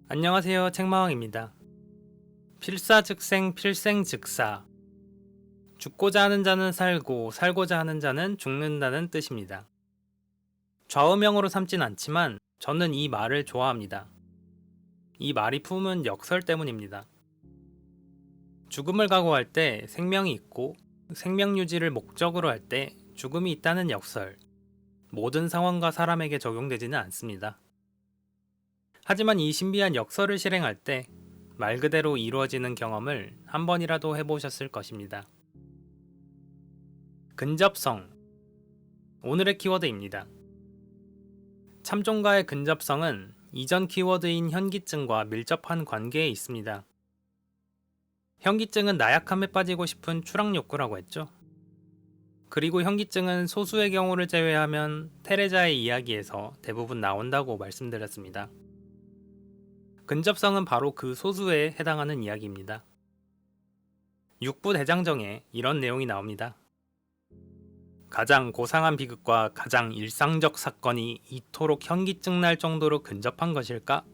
안녕하세요. 책마왕입니다. 필사즉생 필생즉사. 죽고자 하는 자는 살고 살고자 하는 자는 죽는다는 뜻입니다. 좌우명으로 삼진 않지만 저는 이 말을 좋아합니다. 이 말이 품은 역설 때문입니다. 죽음을 각오할 때 생명이 있고 생명 유지를 목적으로 할 때 죽음이 있다는 역설. 모든 상황과 사람에게 적용되지는 않습니다. 하지만 이 신비한 역설을 실행할 때 말 그대로 이루어지는 경험을 한 번이라도 해보셨을 것입니다. 근접성. 오늘의 키워드입니다. 참종과의 근접성은 이전 키워드인 현기증과 밀접한 관계에 있습니다. 현기증은 나약함에 빠지고 싶은 추락 욕구라고 했죠. 그리고 현기증은 소수의 경우를 제외하면 테레자의 이야기에서 대부분 나온다고 말씀드렸습니다. 근접성은 바로 그 소수에 해당하는 이야기입니다. 육부 대장정에 이런 내용이 나옵니다. 가장 고상한 비극과 가장 일상적 사건이 이토록 현기증 날 정도로 근접한 것일까?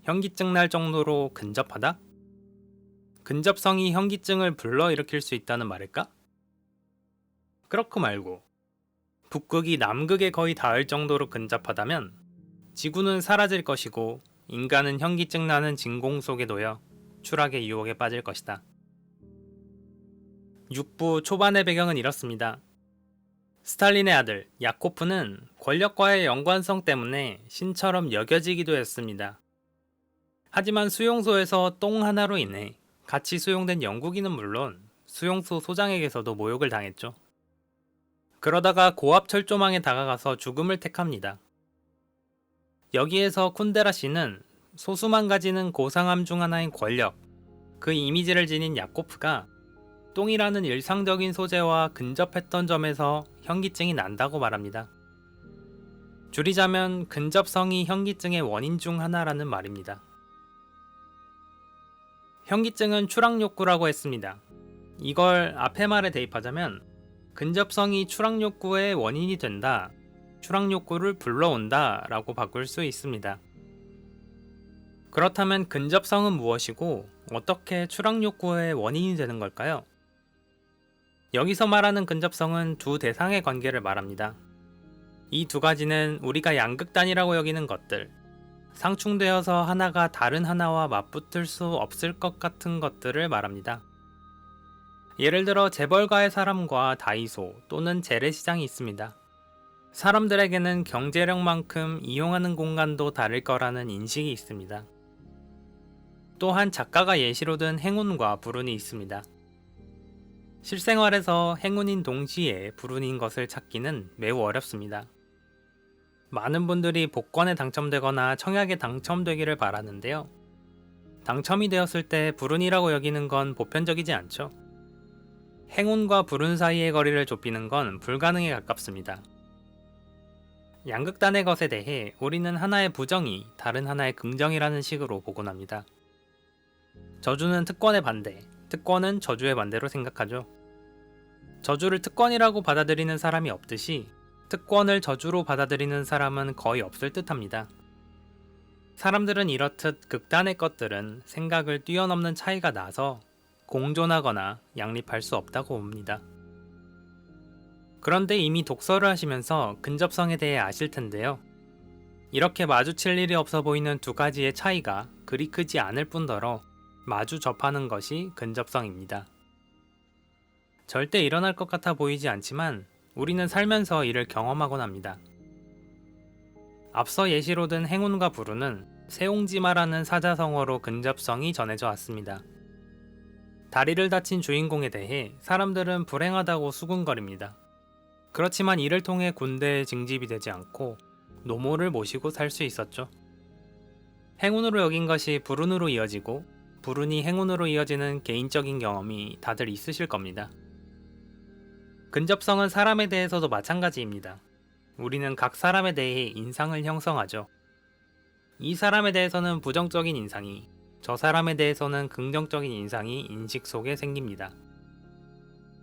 현기증 날 정도로 근접하다? 근접성이 현기증을 불러일으킬 수 있다는 말일까? 그렇고 말고 북극이 남극에 거의 닿을 정도로 근접하다면 지구는 사라질 것이고 인간은 현기증 나는 진공 속에 놓여 추락의 유혹에 빠질 것이다. 6부 초반의 배경은 이렇습니다. 스탈린의 아들 야코프는 권력과의 연관성 때문에 신처럼 여겨지기도 했습니다. 하지만 수용소에서 똥 하나로 인해 같이 수용된 영국인은 물론 수용소 소장에게서도 모욕을 당했죠. 그러다가 고압 철조망에 다가가서 죽음을 택합니다. 여기에서 쿤데라 씨는 소수만 가지는 고상함 중 하나인 권력, 그 이미지를 지닌 야코프가 똥이라는 일상적인 소재와 근접했던 점에서 현기증이 난다고 말합니다. 줄이자면 근접성이 현기증의 원인 중 하나라는 말입니다. 현기증은 추락 욕구라고 했습니다. 이걸 앞의 말에 대입하자면 근접성이 추락 욕구의 원인이 된다, 추락 욕구를 불러온다 라고 바꿀 수 있습니다. 그렇다면 근접성은 무엇이고 어떻게 추락 욕구의 원인이 되는 걸까요? 여기서 말하는 근접성은 두 대상의 관계를 말합니다. 이 두 가지는 우리가 양극단이라고 여기는 것들, 상충되어서 하나가 다른 하나와 맞붙을 수 없을 것 같은 것들을 말합니다. 예를 들어 재벌가의 사람과 다이소 또는 재래시장이 있습니다. 사람들에게는 경제력만큼 이용하는 공간도 다를 거라는 인식이 있습니다. 또한 작가가 예시로 든 행운과 불운이 있습니다. 실생활에서 행운인 동시에 불운인 것을 찾기는 매우 어렵습니다. 많은 분들이 복권에 당첨되거나 청약에 당첨되기를 바라는데요. 당첨이 되었을 때 불운이라고 여기는 건 보편적이지 않죠. 행운과 불운 사이의 거리를 좁히는 건 불가능에 가깝습니다. 양극단의 것에 대해 우리는 하나의 부정이 다른 하나의 긍정이라는 식으로 보곤 합니다. 저주는 특권의 반대, 특권은 저주의 반대로 생각하죠. 저주를 특권이라고 받아들이는 사람이 없듯이 특권을 저주로 받아들이는 사람은 거의 없을 듯합니다. 사람들은 이렇듯 극단의 것들은 생각을 뛰어넘는 차이가 나서 공존하거나 양립할 수 없다고 봅니다. 그런데 이미 독서를 하시면서 근접성에 대해 아실 텐데요. 이렇게 마주칠 일이 없어 보이는 두 가지의 차이가 그리 크지 않을 뿐더러 마주 접하는 것이 근접성입니다. 절대 일어날 것 같아 보이지 않지만 우리는 살면서 이를 경험하곤 합니다. 앞서 예시로 든 행운과 불운은 세옹지마라는 사자성어로 근접성이 전해져 왔습니다. 다리를 다친 주인공에 대해 사람들은 불행하다고 수군거립니다. 그렇지만 이를 통해 군대에 징집이 되지 않고 노모를 모시고 살 수 있었죠. 행운으로 여긴 것이 불운으로 이어지고 불운이 행운으로 이어지는 개인적인 경험이 다들 있으실 겁니다. 근접성은 사람에 대해서도 마찬가지입니다. 우리는 각 사람에 대해 인상을 형성하죠. 이 사람에 대해서는 부정적인 인상이, 저 사람에 대해서는 긍정적인 인상이 인식 속에 생깁니다.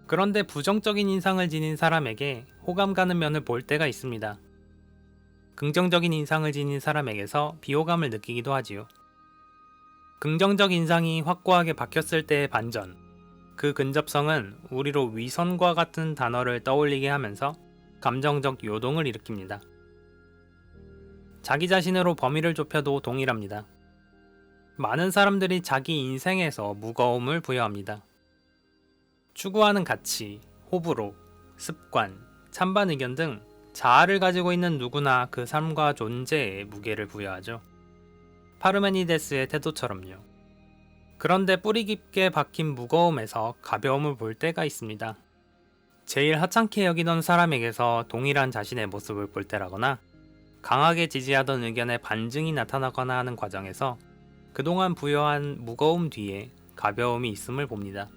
그런데 부정적인 인상을 지닌 사람에게 호감 가는 면을 볼 때가 있습니다. 긍정적인 인상을 지닌 사람에게서 비호감을 느끼기도 하지요. 긍정적 인상이 확고하게 박혔을 때의 반전, 그 근접성은 우리로 위선과 같은 단어를 떠올리게 하면서 감정적 요동을 일으킵니다. 자기 자신으로 범위를 좁혀도 동일합니다. 많은 사람들이 자기 인생에서 무거움을 부여합니다. 추구하는 가치, 호불호, 습관, 찬반 의견 등 자아를 가지고 있는 누구나 그 삶과 존재에 무게를 부여하죠. 파르메니데스의 태도처럼요. 그런데 뿌리 깊게 박힌 무거움에서 가벼움을 볼 때가 있습니다. 제일 하찮게 여기던 사람에게서 동일한 자신의 모습을 볼 때라거나 강하게 지지하던 의견에 반증이 나타나거나 하는 과정에서 그동안 부여한 무거움 뒤에 가벼움이 있음을 봅니다.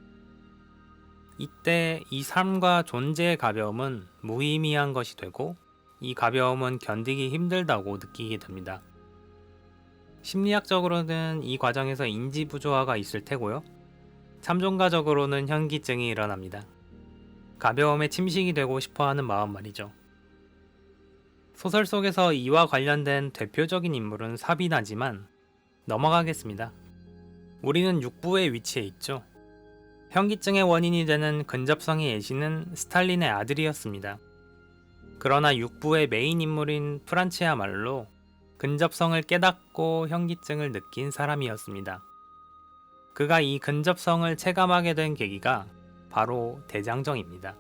이때 이 삶과 존재의 가벼움은 무의미한 것이 되고 이 가벼움은 견디기 힘들다고 느끼게 됩니다. 심리학적으로는 이 과정에서 인지 부조화가 있을 테고요. 참종가적으로는 현기증이 일어납니다. 가벼움에 침식이 되고 싶어하는 마음 말이죠. 소설 속에서 이와 관련된 대표적인 인물은 사비나지만 넘어가겠습니다. 우리는 육부의 위치에 있죠. 현기증의 원인이 되는 근접성의 예시는 스탈린의 아들이었습니다. 그러나 육부의 메인 인물인 프란츠야말로 근접성을 깨닫고 현기증을 느낀 사람이었습니다. 그가 이 근접성을 체감하게 된 계기가 바로 대장정입니다.